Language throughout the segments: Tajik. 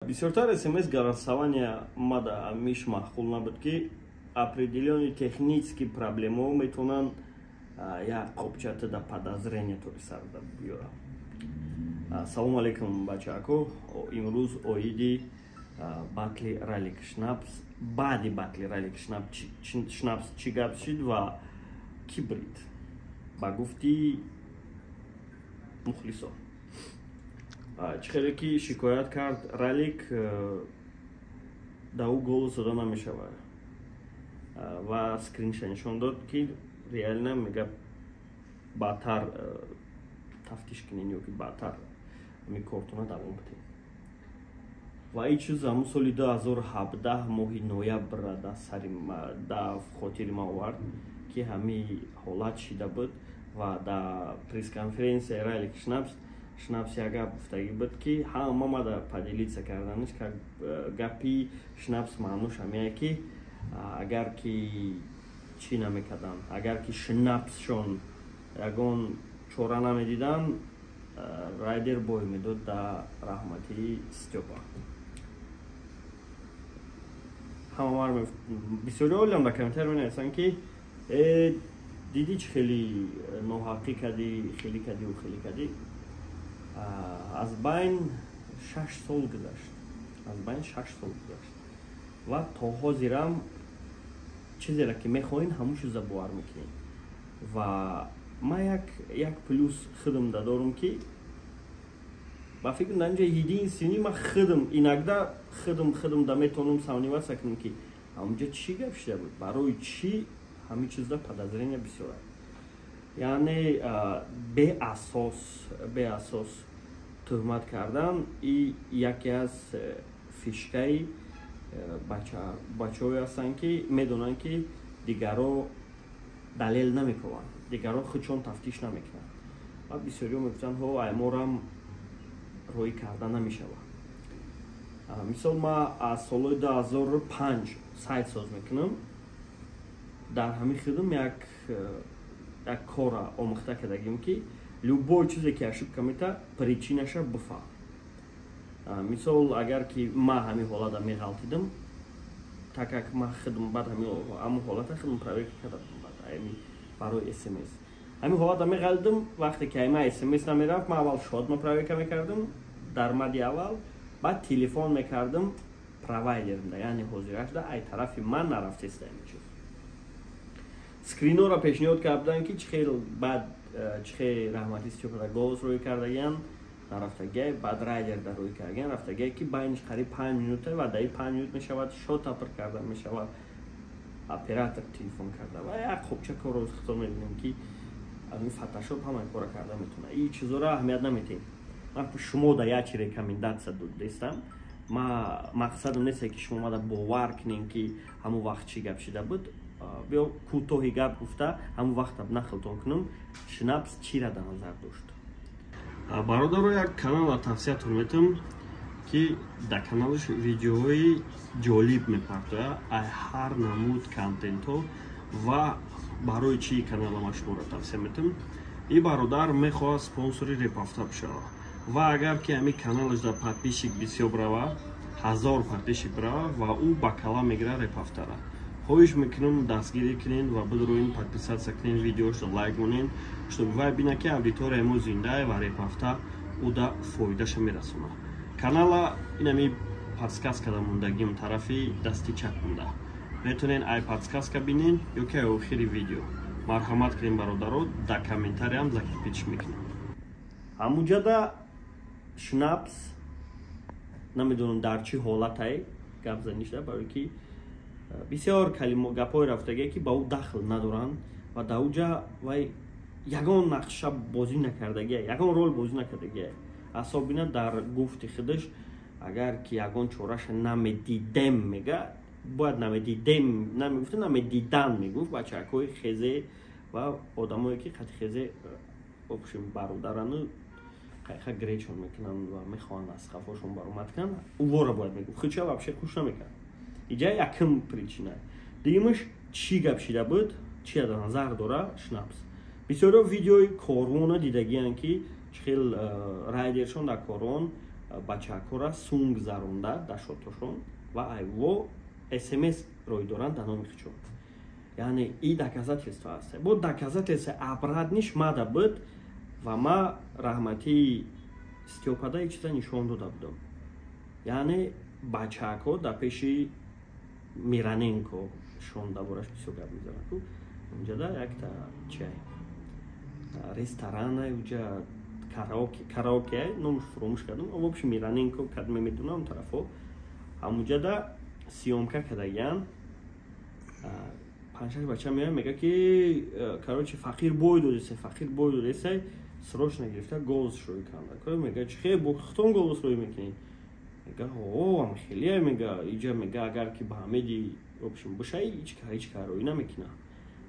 Бисёртар СМС голосования мада миш махкул набуд ки определённые технические проблемы метунан я копчата да подозрение тори сар да биёра. Салом алейкум бачако. Имрӯз оиди батли ралик шнапс баъди батли ралик шнапс чӣ гап шид ва кибрид ба гуфти мухлисо чӣ хеле ки шикоят кард ралик да ӯ голос дода намешавад ва скринша нишон дод ки реально мега баъдтар тафтиш кинен ё ки баъдтар ами кортуна давом бидем ва ин чиз ҳамун соли 2017 моҳи ноябр да хотири ма овард ки ҳамин ҳолат шида буд ва да пресс-конференсияи ралик шнапс як гап гуфтагӣ буд ки ҳама мада поделиться карданаш гапи шнапс маънуш ҳамеяе ки агар ки чӣ намекардан агар ки шнапсшон ягон чора намедидан райдер бой медод да раҳмати стёпа ҳамавар бисёри олам да комментар менависанд ки диди чӣ хеле ноҳақӣ кади хеле кадиву хеле кадӣ аз байн 6 сол гузашт ва то ҳозирам чизеро ки мехоҳем ҳамуш чиза бовар мекунем ва ман як плюс худам да дорам ки ба фикр дар инҷа единствени ман худам иногда худам да метавонам сомневаться кунам ки ҳамҷа чӣ гап шуда буд барои чӣ ҳамин чизда подозрения бисёр аст яъне беасос тӯҳмат кардан и яке аз фишкаи бачаҳое ҳастанд ки медонанд ки дигарро далел намекованд дигарро худшон тафтиш намекунанд ва бисёриҳо мегӯянд ҳо айморам роӣ карда намешавад мисол ман аз солҳои 2005 сайт соз мекунам дар ҳамин худам як кора омӯхта кардагим ки любой чизе ки ошибка мета причинаша буфаҳм мисол агар ки ман ҳамин ҳолата меғалтидам так як ман худам баъд ҳамин ҳолата худам проверка кардам барои смс ҳамин ҳолата меғалтидам вақте ки айман смс намерафт ман аввал шодма проверка мекардам дар мадди аввал баъд телефон мекардам провайдерда яъне ҳозирашда ай тарафи ман нарафтеста ин чиз скринҳоро пешниҳод карданд ки чӣ хел раҳмати стёпада голос рӯй кардагиян нарафтагия баъд райдерда рӯй кардагиян рафтагия ки байниш қариб 5 минута ва дар 5 минут мешавад шотапр карда мешавад оператор телефон карда ва як хобча корро худо мебинем ки ами фотошоп ҳама кора карда метавонад ин чизоро аҳамият наметиҳем ман шумо да як рекомендатсия додистам мақсадам нест ки шумо мада бовар кунем ки ҳамон вақт чӣ гап шуда буд биё кӯтоҳи гап гуфта ҳамон вақта нақлтон кунам шнапс чира дар назар дошт бародаро як каналро тавсиятон метам ки дар каналаш видеоҳои ҷолиб мепартояд аз ҳар намуд контентҳо ва барои чӣ канала ман шуморо тавсия метам ин бародар мехоҳад спонсори репафта бишавад ва агар ки ҳамин каналаш дар подписчик бисёр брава 1000 подписчик брава ва ӯ ба кала мегира репафтара хоҳиш мекунам дастгирӣ кунен ва бидроен подписатсия кунен видеошро лайк монен чтобы вай бина ки аудиторияи мо зиндаe ва репафта ӯ да фоидаша мерасонад канала инами подсказка да мондагим тарафи дасти чап монда метавонен ай подсказка бинен ё ки ай охири видео марҳамат кунен бародаро дар комментариям закрепитш мекунам ҳамунҷада шнапс намедонам дар чӣ ҳолатае гап занишда барое ки бисёр гапҳое рафтагие ки ба ӯ дахл надоранд ва дар уҷа вай ягон нақша бозӣ накардагие ягон рол бозӣ накардагие асоб бина дар гуфти худаш агар ки ягон чораша намедидем мега бояд намедидем намегуфта намедидан мегуфт бачакҳои хезе ва одамое ки қати хезе обшим бародарану қайқа гречон мекунанд ва мехоҳанд аз қафошон баромад кунанд ӯвора бояд мегуфт худша вообще хуш намекард иҷа якум причина дигимаш чӣ гап шида буд чӣ дар назар дора шнапс бисёриҳо видеои корвона дидагиянд ки чӣ хел райдершон дар корвон бачаҳакора сум гузаронда дар шотошон ва айво смс рой доранд дар номи хичон. Яъне и доказательство аст. Бо доказательство обратниш мада буд ва ма раҳмати Стёпада и чиза нишон дода будам. Яъне бачаҳако дар пеши Мироненко шон дабораш бисёр гап мезанад. Унҷада якта чай ресторан уҷа караоке номаш фуромӯш кардам. В общем Мироненко кадме медунам тарафо ҳамунҷада сиёмка кардагиян. 5-6 бача меояд мега ки короче фақир бой додесай срочно гирифта голос шурӯъ карда. Мега чи хе бо хитон голос рӯй мекунӣ? Мега ам хеле мега иҷа мега агар ки ба ҳамеди в общем бошай ҳеч кар рӯй намекуна.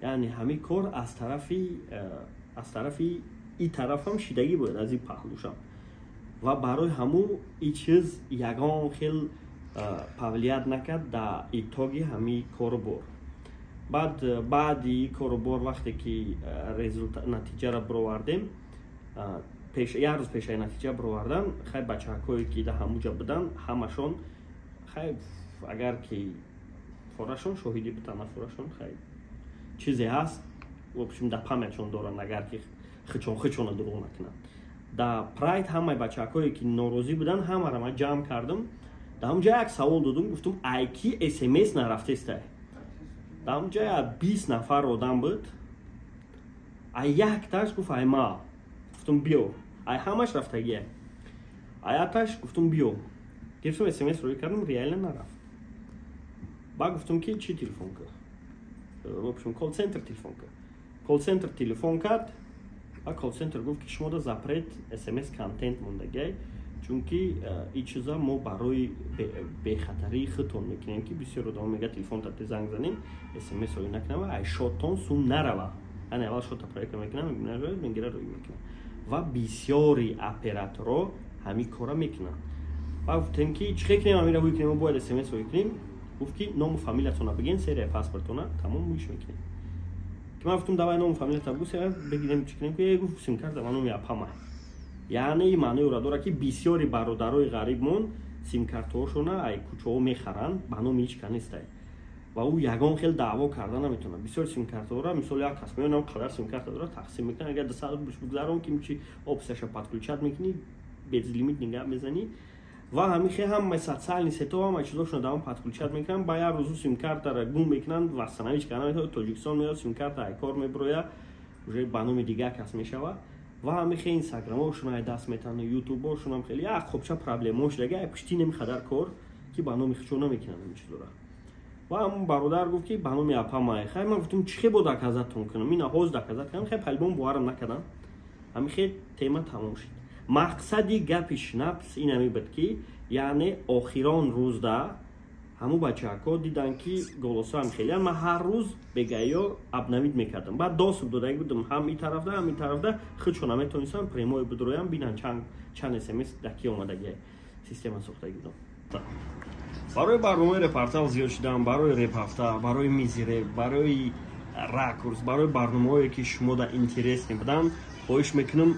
Яъне ҳами кор аз тарафи и тарафам шидагӣ бояд аз и паҳлӯшам ва барои ҳамун и чиз ягон хел павлият накард дар итоги ҳами корубор. баъди корубор вақте ки натиҷаро бировардем, як рӯз пешаи натиҷа бировардан, хай бачаҳакое ки дар ҳамуҷа будан ҳамашон хай агар ки форашон шоҳидӣ бутан нафорашон хай чизе ҳаст в общем дар памятшон доранд агар ки хичона дуруғ накунанд. Дар прайд ҳамаи бачаҳакое ки норозӣ буданд ҳамаро ман ҷамъ кардам. Дар ҳамуҷа як савол додум, гуфтам ай ки смс нарафтестай? Дар ҳамуҷа 20 нафар одам буд. Ай якташ гуфт ай ма. Гуфтам биё. Ай ҳамаш рафтагия. Ай аташ гуфтам биё. Гирифтам смс рӯй кардам, реально нарафт. Баъд гуфтам ки чӣ телефон кард? В общем колл-центр телефон кард. Колл-центр телефон кард. ва колл-центр гуфт ки шумо да запрет смс контент мондагиай, чунки ин чиза мо барои бехатарии худтон мекунем ки бисёр одам мега телефонтати занг занем смс рӯй накунам ва ай шоттон сум нарава. Яъне аввал шотта проекта мекунам мегира рӯй мекунам ва бисёри операторо ҳамин кора мекунанд. ва гуфтем ки чӣ хе кунем ҳамин рӯй кунем, бояд смс рӯй кунем. Гуфт ки ному фамилиятона бигин, серияи паспортона, тамом иш мекунем. Ки ман гуфтам давай ному фамилията бигӯ, серия бигирем чӣ кунем ки гуфт симкарта ва номи апама. Яъне ин маъноиро дорад ки бисёри бародарои ғарибмон симкартаҳошона ай кӯчаҳо мехаранд ба номи ҳичка нестай ва ӯ ягон хел даъво карда наметавонад. Бисёр симкартаҳоро мисол як кас меояд қадар симкарта дорад тақсим мекунад, агар 200 бигзарон ки чи опсияша подключат мекунӣ, безлимит нигаҳ мезанӣ ва ҳамин хе ҳамаи социални сетҳо ҳамаи чизошона дар он подключат мекунанд. Ба як рӯзу симкартаро гум мекунанд, вастанавич карда наметавонад. Тоҷикистон меояд симкарта ай кор мебирояд, уже ба номи дигар кас мешавад ва ҳамин хе инстаграмошона ай даст метавонад, ютубошона хеле як хобча проблемаош даги ай пушти немихадар кор ки ба номи хичо намекунанд ин чизора. ва ҳамун бародар гуфт ки ба номи апамай. Хай ман гуфтам чӣ хе бо доказатон кунам, ин ҳоз доказат кунам, хай палбон боварам накардам. ҳамин хе тема тамом шуд. Мақсади гапи шнапс ин ҳамин буд ки яъне охирон рӯзда ҳамун бачаҳако диданд ки голосоам хеле ман ҳар рӯз бегаё абнавид мекардам. Баъд досуб додаги будам ҳам ин тарафда худшо наметонистам премои бидроям бинан чанд смс даки омадагиай система сохтаги будам. барои барномаи репортаж зиёд шудам, барои репҳафта, барои мизи реп, барои ракурс, барои барномаҳое ки шумо да интересни буданд хоҳиш мекунам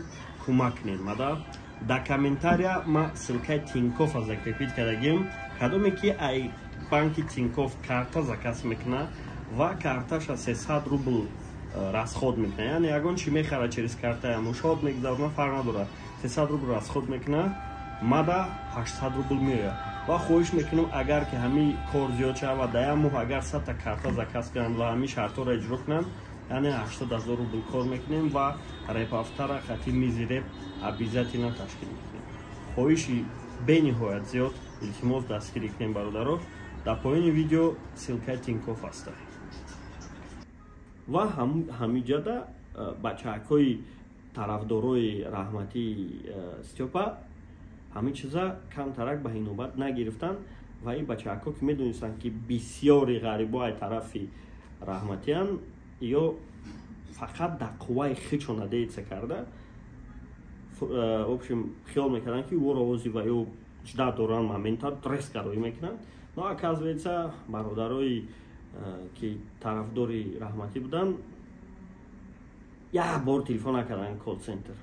кӯмак кунед. мада дар комментария ма ссилкаи Тинькоффа закрепит кардагим. кадоме ки ай банки Тинькофф карта заказ мекуна ва карташа 300 рубл расход мекуна, яъне ягон чи мехара через карта мушот мегузарона фарқ надорад, 300 рубл расход мекуна, мада 800 рубл меояд. ва хоҳиш мекунам агар ки ҳамин кор зиёд шава ва дар як моҳ агар 100 та карта заказ кунанд ва ҳамин шартҳоро иҷро кунанд, яъне 80 000 рубл кор мекунем ва репҳафтара хати мизи реп обязательно ташкил мекунем. хоҳиши бениҳоят зиёд, илтимос дастгирӣ кунем бародаро. дар поёни видео ссилкаи Тинькофф аст. ва ҳаминҷада бачаҳакои тарафдорои раҳматии Стёпа ҳамин чиза камтарак ба инобат нагирифтанд ва ин бачаҳако ки медонистанд ки бисёри ғарибо ай тарафи раҳматиянд ё фақат дар қувваи хичо надеяться карда в общем хиёл мекарданд ки ӯро овози ва ё жда доранд момента резко рӯй мекунанд. но оказывается бародарои ки тарафдори раҳматӣ буданд як бор телефон накарданд колл-центр.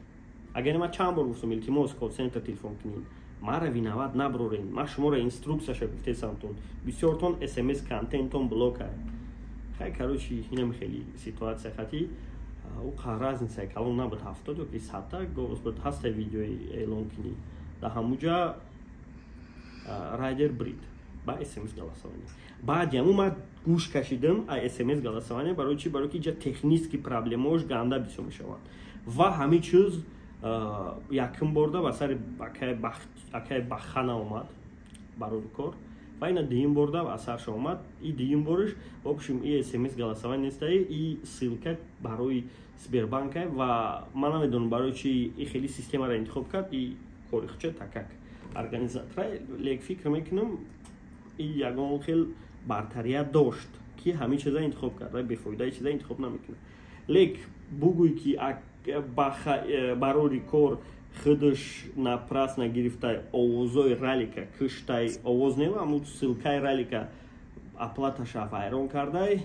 агар ман чанд бор гуфтам илтимос колл-центр телефон кунед, мара виноват наброрен, ма шуморо инструкцияша гуфтесамтон, бисёртон смс контентон блокай. Хай короче инам хели ситуация хати у разница калон набуд 70 ёки 100 госбуд ҳаста видеои эълон кини да ҳамуҷа райдер брид ба смс галасовани баъди ҳамун ман гӯш кашидам а смс галасовани барои чи барои ки ҷа технически проблемаош ганда бисёр мешаванд ва ҳамин чиз якум борда ба сари акай бахана омад барои кор ва ина дуюм борда ба сарша омад и дуюм бориш в общем и смс галасовани нестай и ссилка барои Сбербанка ва ман намедонам барои чи и хели системаро интихоб кард и корихча такак организатора лек фикр мекунам и ягон хел бартария дошт ки ҳамин чиза интихоб карда бефоидаи чиза интихоб намекунад лек бугӯй ки барори кор худаш напрас нагирифтай овозои ралика киштай овоз нема аму ссилкаи ралика оплаташа вайрон кардай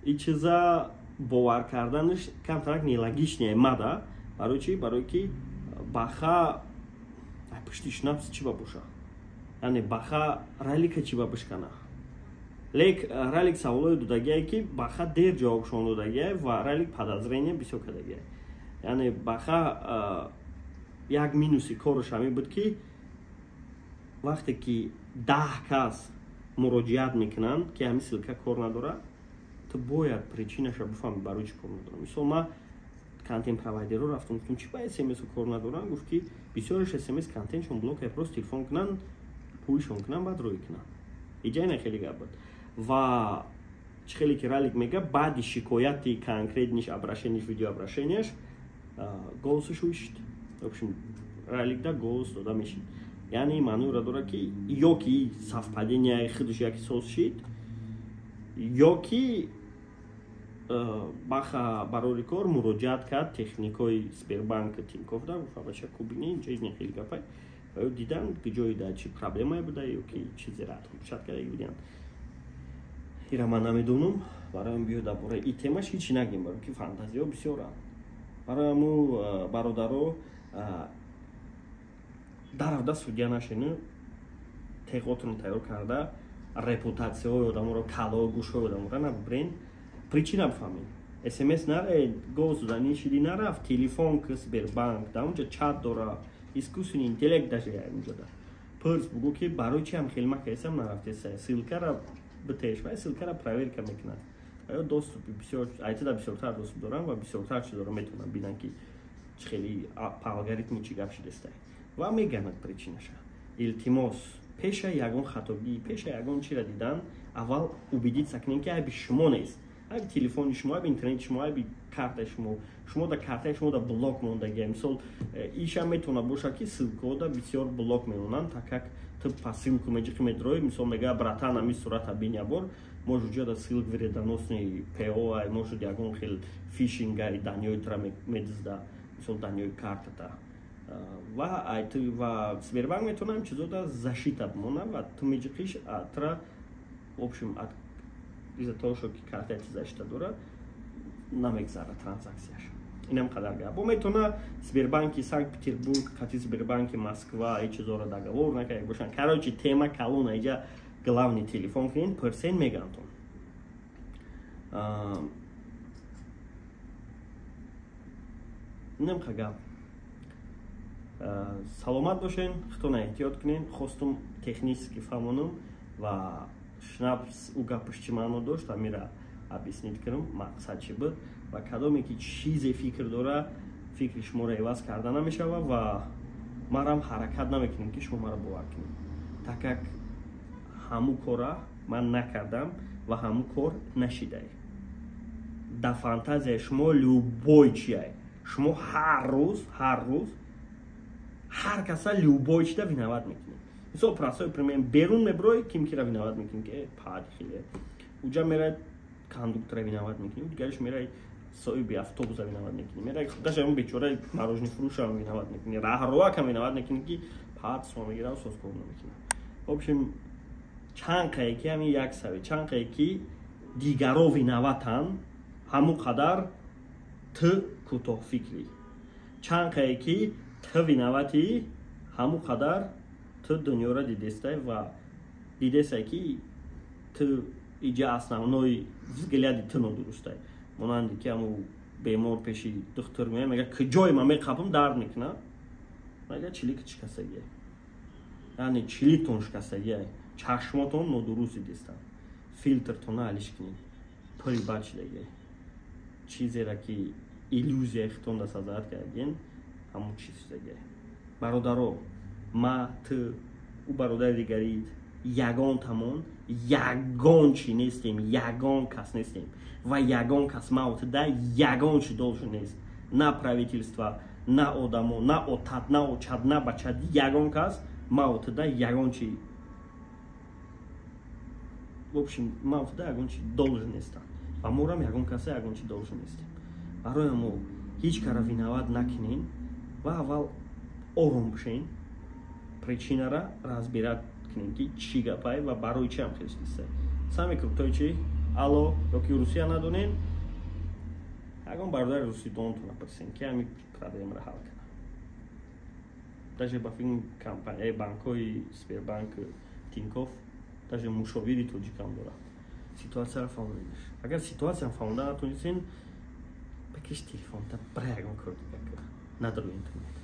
и чиза бовар карданаш камтарак нелогичнее мада барои чи барои ки баха пушти шнапс чи ба боша яъне баха ралика чи ба бишкана лек ралик саволои додагие ки баха дер ҷавобшон додагие ва ралик подозрение бисёр кардагие яъне баха як минуси кораш ҳамин буд ки вақте ки 10 кас муроҷиат мекунанд ки ҳамин силка кор надорад то бояд причинаша бифаҳми барои чӣ кор надорам мисол ман контент провайдерро рафтам гуфтам чи ба смс кор надорам гуфт ки бисёраш смс контентшон блокай просто телефон кунанд пӯйшон кунанд баъд рӯй кунанд иҷа ина хеле гап буд ва чӣ хеле ки ралик мега баъди шикояти конкретниш обращенияш видеообращенияш голосаш уишид в общем ралик да голос дода мешид яъне маънӯро дорад ки ё ки совпаденияи худаш яке соз шид ё ки баха барори кор муроҷиат кард техникои Сбербанк Тинькофф да гуфта бача кубини инҷа изне хеле гапай ва ё дидан киҷои да чи проблемае буда ё ки чизе шад кардаги будиянд ира ман намедонам бароям биёда бораи и темаш ҳичи нагем барои ки фантазиҳо бисёранд барои ҳаму бародаро даравда судя нашину теғотро тайёр карда репутатсияҳои одаморо кало гӯшҳои одаморо набурен причина бифаҳмед смс наре голос додани шиди нарафт телефон ки Сбербанк да унҷа чат дора искусственный интеллект даже унҷада пурс бугӯ ки барои чи ҳам хелмакасам нарафтеса силкара битеш ва силкара проверка мекунад ё доступи бисёр айтида бисёртар доступ дорам ва бисёртар чизоро метавонам бинам ки чӣ хели по алгоритми чӣ гап шидастай ва меганад причинаша илтимос пеша ягон хатогӣ пеша ягон чиро дидан аввал убедиться кунем ки айби шумо нест айби телефони шумо айби интернети шумо айби картаи шумо да картаи шумо да блок мондагия мисол иша метавонад бошад ки силкаҳо да бисёр блок мемонанд так как ту по силку меҷиқи медрои мисол мега братан ами сурата биня бор может ҷода силк вредоносни по ай может ягон хел фишингай даниёи тра медизда мисол даниёи картата ва айту ва Сбербанк метавонад чизода зашита бимона ва ту меҷиқиш атра в общем из-за того что ки карта зашита дорад намегзара транзаксияш инам қадар гап бо метавона Сбербанки Санкт-Петербург кати Сбербанки Москва и чизоро договор накард бошанд короче тема калона иҷа главный телефон кунед персен мегантон инам қа гап саломат бошен худтона эҳтиёт кунед хостум технически фаҳмонам ва шнапс у гапаш чӣ маъно дошт амира объяснит кунам мақсад чӣ буд ва кадоме ки чизе фикр дора фикри шуморо эваз карда намешава ва марам ҳаракат намекунем ки шумо маро бовар кунед так как ҳамун кора ман накардам ва ҳамун кор нашидай да фантазияи шумо любой чиай шумо ҳар рӯз ҳар каса любой чида виноват мекунед мисол прасои пример берун меброи кимкира виноват мекунед ки пади хеле уҷа мерад кондуктора виноват мекунед дигариш мерай соҳиби автобуса виноват мекунед мерай худаш ҳамун бечораи мороженифурӯшам виноват мекунед раҳроакам виноват мекунед ки пад сумо мегирав соскор намекунад в общем чанқае ки ҳамин як саве чанқае ки дигаро виноватанд ҳамун қадар ту кӯтоҳфикрӣ чанқае ки ту виноватӣ ҳамун қадар ту дунёро дидестай ва дидесай ки ту иҷа основной взгляди ту нодурустай монанде ки ҳаму бемор пеши духтур меяд мега куҷои ман меқапам дард мекунад мега чилик шикастагие яъне чиликтон шикастагие чашмотон нодуруст дидестанд филтртона алиш кунед пури бачдагие чизеро ки иллюзия хитон да сазаат кардин ҳамун чиздагие бародаро ма ту у бародари дигарид ягон тамон ягон чи нестем ягон кас нестем ва ягон кас маутда ягон чи должен нест на правительство на одамо на отат на очад на бачад ягон кас маутда ягон чи в общем маутда ягон чи должен нестам ва морам ягон каса ягон чи должен нестем барои мо ҳеҷ кара виноват накунем ва аввал ором бошем причинара разбират кунем ки чӣ гапай ва барои чи ҳам хистистай сами крутои чи алло ёки русия надонем ягон бародари русидонтона пурсем ки ҳамин проблемаро ҳал кунад даже ба фикр компанияи банкҳои сбербанк тинкофф даже мушовири тоҷикам дорад ситуатсияро фаҳмидаш агар ситуатсияро фаҳмида натонистин бакиш телефонта бара ягон кор дига кун надро интернет